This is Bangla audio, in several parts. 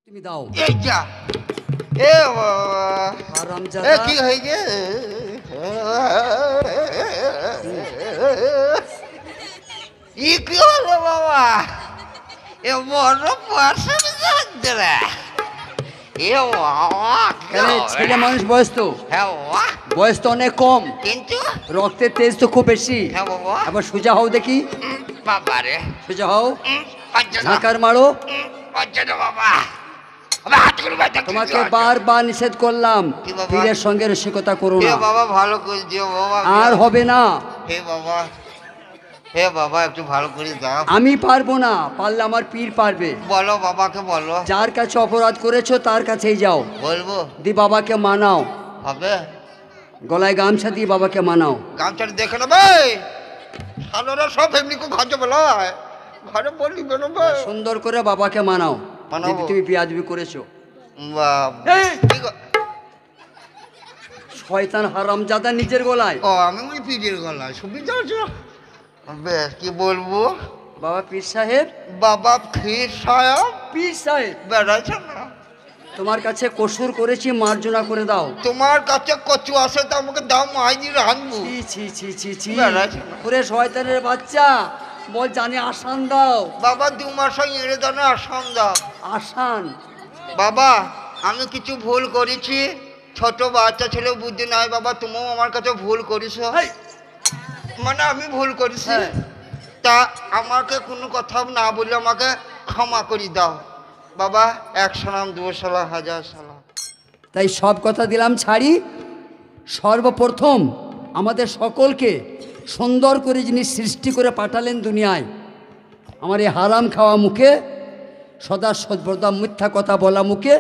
তুমি দাও। এই যা এ হারামজাদা। এ কি হয়ে গে ই কি হলো বাবা এ বড় পাশে যাচ্ছে রে এ বাবা কেন ছেলে মানুষ বয়স তো হ্যাঁ বাবা বয়স তো অনেক কম, কিন্তু রক্তের তেজ তো খুব বেশি। হ্যাঁ বাবা আবার সোজা হও দেখি, বাবা রে সোজা হও, পাঁচজন ঝাঁকার মারো। পাঁচজন বাবা আমি হাত করে বাইতে তোমাকে বারবার নিষেধ করলাম কি বাবা? পীরের সঙ্গে রসিকতা করো হে না, বাবা ভালো করে দিও বাবা আর হবে না। হে বাবা একটু ভালো করে দাও আমি পারবো না, পারলে আমার পীর পারবে। বলো বাবাকে বলো যার কাছে অপরাধ করেছো তার কাছেই যাও, বলবো দি বাবাকে মানাও, হবে গলায় গামছা দিয়ে বাবাকে মানাও। গামছাটা দেখে নেবে সালোরা সব এমনি করে ঘরে বলায় ঘরে বললি বেরোবে সুন্দর করে বাবাকে মানাও। মানাবো। যদি তুমি বিয়াদবি করেছো, এই! কি গো- শয়তান হারামজাদা নিজের গলায়। ও আমি ওই পিঠের গলায় সুবিধা আছে বেশ কি বলবো বাবা পীর সাহেব, বাবা ক্ষীর সাহেব পীর সাহেব বেড়াচ্ছে না তোমার কাছে কসুর করেছি, মার্জনা করে দাও। তোমার কাছে কচু আসে তা আমাকে দাও মাইনি রাখবো ছি ছি ছি ছি ছি, বেড়াচ্ছে না। ওরে শয়তানের বাচ্চা, বল জানি আসান দাও। বাবা 2 মাস এড়ে দাও না সন্ধ্যা আসান বাবা আমি কিছু ভুল করেছি ছোট বাচ্চা ছেলে বুদ্ধি নাই বাবা তুমিও আমার কাছে ভুল করিস হেই! মানে আমি ভুল করেছি হ্যাঁ। তা আমাকে কোনো কথা না বলে আমাকে ক্ষমা করে দাও বাবা 1 সালাম 2 সালাম 1000 সালাম তাই সব কথা দিলাম ছাড়ি। সর্বপ্রথম আমাদের সকলকে সুন্দর করে যিনি সৃষ্টি করে পাঠালেন দুনিয়ায়, আমার এই হারাম খাওয়া মুখে, সদা সর্বদা মিথ্যা কথা বলা মুখে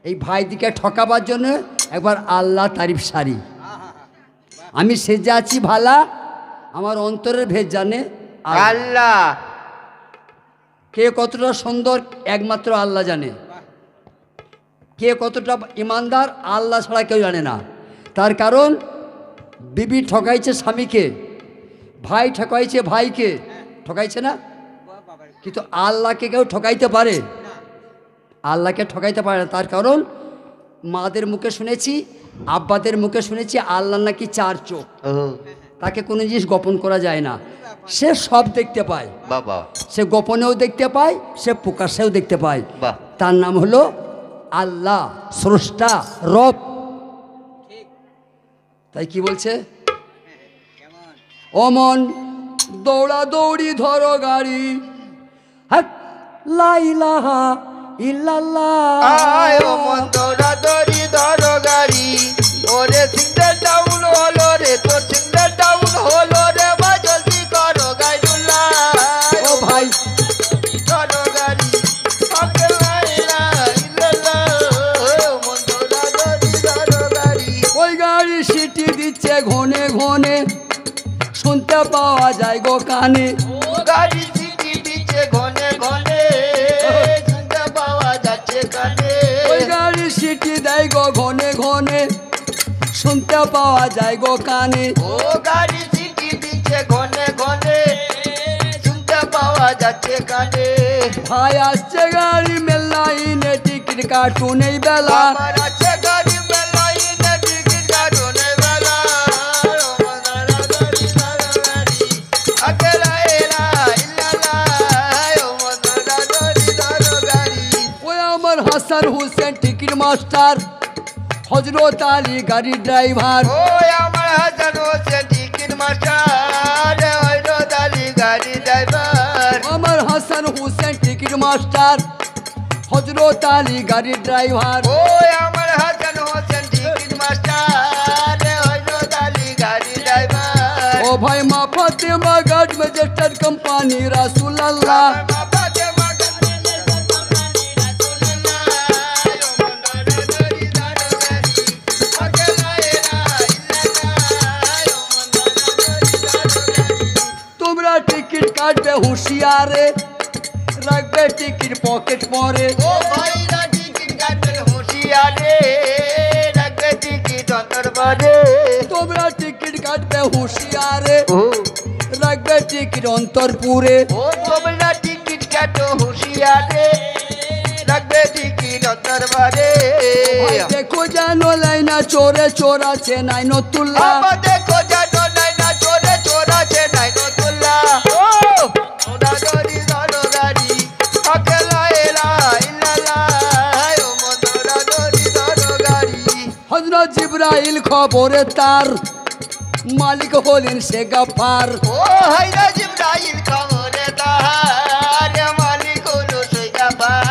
এই ভাইদিকে ঠকাবার জন্য একবার আল্লাহ তারিফ সারি। আমি সেজে আছি ভালা, আমার অন্তরের ভেদ জানে আল্লাহ। আল্লাহ কে কতটা সুন্দর একমাত্র আল্লাহ জানে, কে কতটা ইমানদার আল্লাহ ছাড়া কেউ জানে না। তার কারণ বিবি ঠকাইছে স্বামীকে, ভাই ঠকাইছে ভাইকে, ঠকাইছে না? কিন্তু আল্লাহকে কেউ ঠকাইতে পারে? আল্লাহকে ঠকাইতে পারে না। তার কারণ মাদের মুখে শুনেছি, আব্বাদের মুখে শুনেছি আল্লাহ নাকি 4 চোখ, তাকে কোনো জিনিস গোপন করা যায় না। সে সব দেখতে পায়, বাবা সে গোপনেও দেখতে পায়, সে প্রকাশেও দেখতে পায়। বাহ তার নাম হলো আল্লাহ, স্রষ্টা, রব। তাই কি বলছে? অমন দৌড়া দৌড়ি ধরো গাড়ি, হ্যাঁ লা ইলাহা ইল্লাল্লাহ। আয় ও মন দৌড়া দৌড়ি ধরো গাড়ি ওরে সিংড়া ডাউন হলো রে তোর সিংড়া ডাউন হলো রে ভাই জলদি করো গাইডুল্লাহ ও ভাই ধরো গাড়ি আকে লাইলা ইল্লাল্লাহ ও মন দৌড়া দৌড়ি ধরো গাড়ি ওই গাড়ি সিটি দিচ্ছে ঘনে ঘনে, শুনতে পাওয়া যায় গো কানে। ও গাড়ি সিটি দিচ্ছে ঘনে ঘনে শুনতে পাওয়া যাচ্ছে কানে ওই গাড়ি সিটি দেয় গো ঘনে ঘনে, শুনতে পাওয়া যায় গো কানে। ও গাড়ি সিটি দিচ্ছে ঘনে ঘনে শুনতে পাওয়া যাচ্ছে কানে ভাই আসছে গাড়ি মেলাইনে, টিকিট কাটুন এই বেলা। আমার আছে গাড়ি মেলাই না টিকিট কাটুনে বেলা আকেলা এলা ইল্লাল্লাহ ও মন্দরা দরি ধরো গাড়ি ওই আমার হাসান হুসেন টিকিট মাস্টার, হজরত আলী গাড়ির ড্রাইভার। ও আমার হাসান হোসেন টিকিট মাস্টার হইরো দালি গাড়ি ড্রাইভার আমার হাসান হুসেন টিকিট মাস্টার, হজরত আলী গাড়ির ড্রাইভার। ও আমার হাসান হোসেন টিকিট মাস্টার হইরো দালি গাড়ি ড্রাইভার ও ভাই মা ফাতেমা গার্ড ম্যাজিস্ট্রেট কোম্পানি রাসূলুল্লাহ। তোমরা টিকিট কাটবে হুঁশিয়ারে, রাখবে টিকিট পকেট পরে। ও ভাইরা টিকিট কাটবেন হুঁশিয়ারে রাখবে টিকিট অন্তর্বারে তোমরা টিকিট কাটবে হুঁশিয়ারে, ও রাখবে টিকিট অন্তরপুরে। তোমরা টিকিট কাটো হুঁশিয়ারে রাখবে টিকিট চন্দরবারে ভাই দেখো যেন লাইনা চোরে চোর আছে নাইনতুল্লাহ বাবা দেখো জানো নাই না চোরে চোর আছে নাই নতুল্লাহ ও ওরা দড়ি ধরো গাড়ি আকেলা এলা ইল্লাল্লাহ ও মন্দরা দড়ি ধরো গাড়ি হযরত জিবরাইল খবরে তার মালিক হলেন সে গাফার ও হায়রা জিবরাইল খবরে তার মালিক হলো সেই গাফার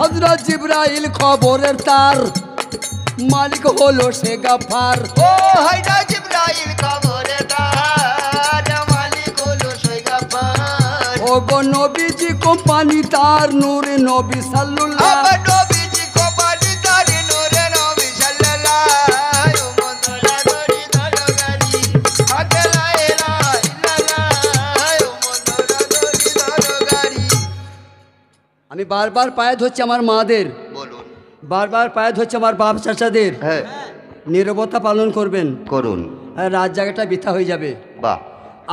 হযরত জিবরাইল খবরের তার মালিক হলো সে গাফার ও হায়রা জিবরাইল খবরে তার মালিক হলো সেই গাফার ও গো নবীজি কোম্পানি তার নূর নবী সাল্লাল্লাহ আবার নবীজি কো পানি তার নূরে নবী সাল্লাল্লাহ ও মন্দরা দড়ি ধরো গাড়ি আকেলা এলা ইল্লাল্লাহ ও মন্দরা দড়ি ধরো গাড়ি আমি বারবার পায়ে ধরছি আমার মাদের বলুন বারবার পায়ে ধরছি আমার বাপ চাচাদের হ্যাঁ নীরবতা পালন করবেন করুন আর রাত জায়গাটা বৃথা হয়ে যাবে বাহ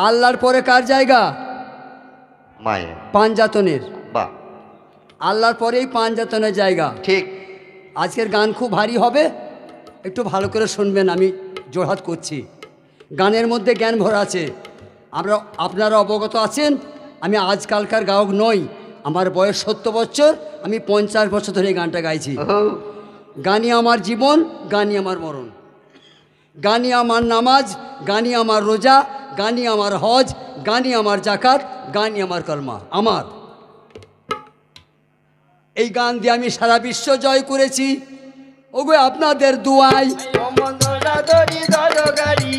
আল্লাহর পরে কার জায়গা মায়ের পাঞ্জাতনের বাহ আল্লাহর পরেই পাঞ্জাতনের জায়গা ঠিক আজকের গান খুব ভারী হবে একটু ভালো করে শুনবেন আমি জোরহাত করছি গানের মধ্যে জ্ঞান ভরা আছে আপনারা অবগত আছেন আমি আজকালকার গায়ক নই আমার বয়স 70 বছর আমি 50 বছর ধরে এই গানটা গাইছি ও গানই আমার জীবন গানই আমার মরণ গানই আমার নামাজ গানই আমার রোজা গানই আমার হজ গানই আমার জাকাত গানই আমার কলমা আমার এই গান দিয়ে আমি সারা বিশ্ব জয় করেছি ওগো আপনাদের দুয়াই ও মন্দরা দড়ি ধরো গাড়ি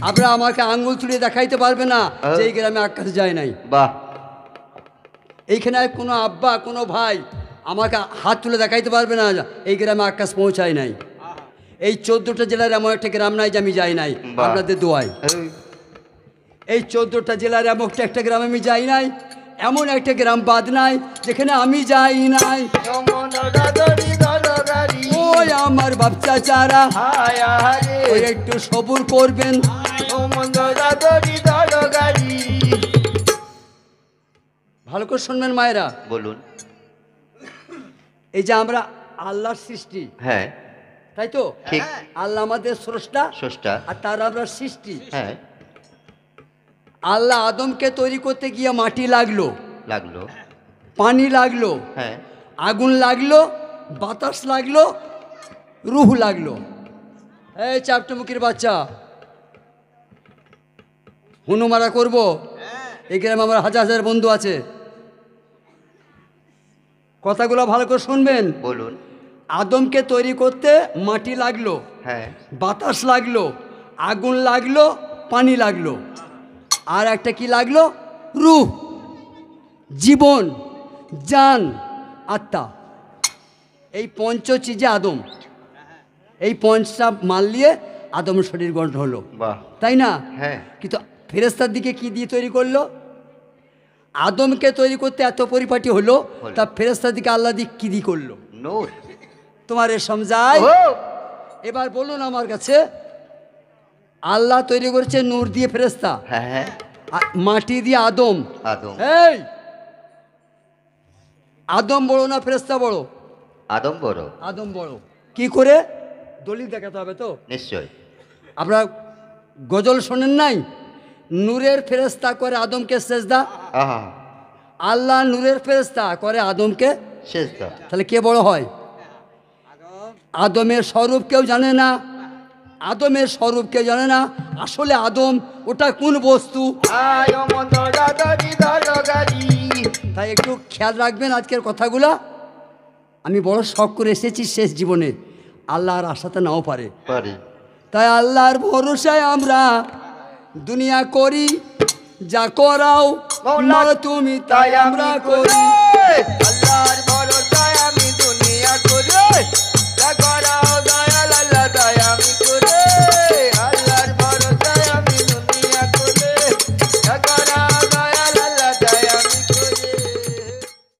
আপনারা আমাকে আঙ্গুল তুলে দেখাইতে পারবে না যে এই গ্রামে আকাশ যায় নাই বাহ এইখানে কোনো আব্বা কোনো ভাই আমাকে হাত তুলে দেখাইতে পারবে না এই গ্রামে আকাশ পৌঁছায় নাই এই 14টা জেলার এমন একটা গ্রাম নাই যে আমি যাই নাই বাহ। আপনাদের দোয়াই এই 14টা জেলার এমন একটা গ্রাম আমি যাই নাই এমন একটা গ্রাম বাদ নাই যেখানে আমি যাই নাই ও মন্দরা দড়ি ধরো গাড়ি ওই আমার বাচ্চা চারা হায় হায় ওই একটু সবুর করবেন ও মন্দরা দড়ি ধরো গাড়ি ভালো করে শুনবেন মায়েরা বলুন এই যে আমরা আল্লাহর সৃষ্টি হ্যাঁ তাই তো ঠিক আল্লাহ আমাদের স্রষ্টা স্রষ্টা আর তার আমরা সৃষ্টি হ্যাঁ আল্লাহ আদমকে তৈরি করতে গিয়ে মাটি লাগলো লাগলো পানি লাগলো হ্যাঁ আগুন লাগলো বাতাস লাগলো রুহ লাগলো এই চাপটুমুখির বাচ্চা হুনুমারা করবো এই গ্রামে আমার হাজার হাজার বন্ধু আছে কথাগুলো ভালো করে শুনবেন বলুন আদমকে তৈরি করতে মাটি লাগলো হ্যাঁ বাতাস লাগলো আগুন লাগলো পানি লাগলো আর একটা কি লাগলো রূহ জীবন জান আত্মা এই পঞ্চ চিজে আদম এই পঞ্চটা মাল নিয়ে আদমের শরীর গঠন হলো বাহ তাই না হ্যাঁ কিন্তু ফেরেশতার দিকে কি দিয়ে তৈরি করলো আদমকে তৈরি করতে এত পরিপাটি হলো তা ফেরেশতার দিকে আল্লাহ দিক কি দিয়ে করলো নূর তোমার এ সমঝায় ও এবার বলুন আমার কাছে আল্লাহ তৈরি করেছে নূর দিয়ে ফেরেশতা হ্যাঁ হ্যাঁ আর মাটি দিয়ে আদম আদম এই আদম বড় না ফেরেশতা বড় আদম বড় আদম বড় কি করে দলিল দেখাতে হবে তো নিশ্চয় আপনারা গজল শোনেন নাই নূরের ফেরেশতা করে আদমকে সেজদা আহা আল্লাহ নূরের ফেরেশতা করে আদমকে সেজদা তাহলে কে বড় হয় আদমের স্বরূপ কেউ জানে না আদমের স্বরূপ কেউ জানে না আসলে আদম ওটা কোন বস্তু আয় ও মন্দরা দড়ি ধরো গাড়ি তাই একটু খেয়াল রাখবেন আজকের কথাগুলো আমি বড় শখ করে এসেছি শেষ জীবনে আল্লাহর আশাতে নাও পারে পারি তাই আল্লাহর ভরসায় আমরা দুনিয়া করি যা করাও মৌলা মা তুমি তাই আমরা করি আল্লাহর